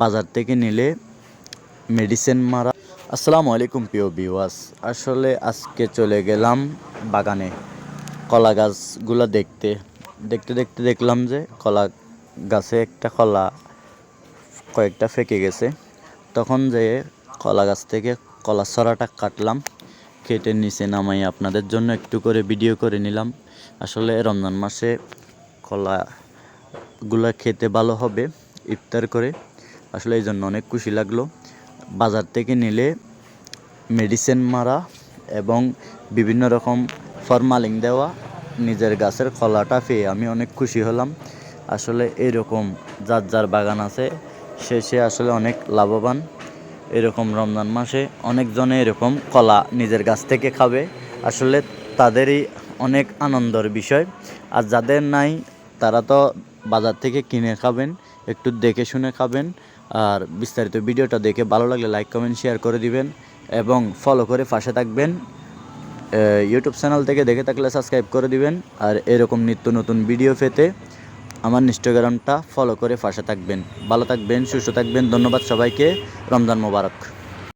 বাজার থেকে নিলে মেডিসিন মারা। আসসালামু আলাইকুম প্রিয় ভিউয়ার্স, আসলে আজকে চলে গেলাম বাগানে কলা গাছগুলো দেখতে দেখতে দেখতে দেখলাম যে কলা গাছে একটা কলা কয়েকটা ফেকে গেছে। তখন যে কলা গাছ থেকে কলা ছড়াটা কাটলাম, কেটে নিচে নামাই আপনাদের জন্য একটু করে ভিডিও করে নিলাম। আসলে রমজান মাসে কলাগুলা খেতে ভালো হবে ইফতার করে, আসলে এই জন্য অনেক খুশি লাগলো। বাজার থেকে নিলে মেডিসিন মারা এবং বিভিন্ন রকম ফরমালিন দেওয়া নিজের গাছের কলাটা পেয়ে আমি অনেক খুশি হলাম। আসলে এরকম যার যার বাগান আছে সে আসলে অনেক লাভবান। এরকম রমজান মাসে অনেকজনে এরকম কলা নিজের গাছ থেকে খাবে, আসলে তাদেরই অনেক আনন্দের বিষয়। আর যাদের নাই তারা তো বাজার থেকে কিনে খাবেন, একটু দেখে শুনে খাবেন। আর বিস্তারিত ভিডিওটা দেখে ভালো লাগলে লাইক কমেন্ট শেয়ার করে দিবেন এবং ফলো করে পাশে থাকবেন। ইউটিউব চ্যানেল থেকে দেখে থাকলে সাবস্ক্রাইব করে দিবেন। আর এরকম নিত্য নতুন ভিডিও পেতে আমার ইনস্টাগ্রামটা ফলো করে পাশে থাকবেন। ভালো থাকবেন, সুস্থ থাকবেন। ধন্যবাদ সবাইকে। রমজান মোবারক।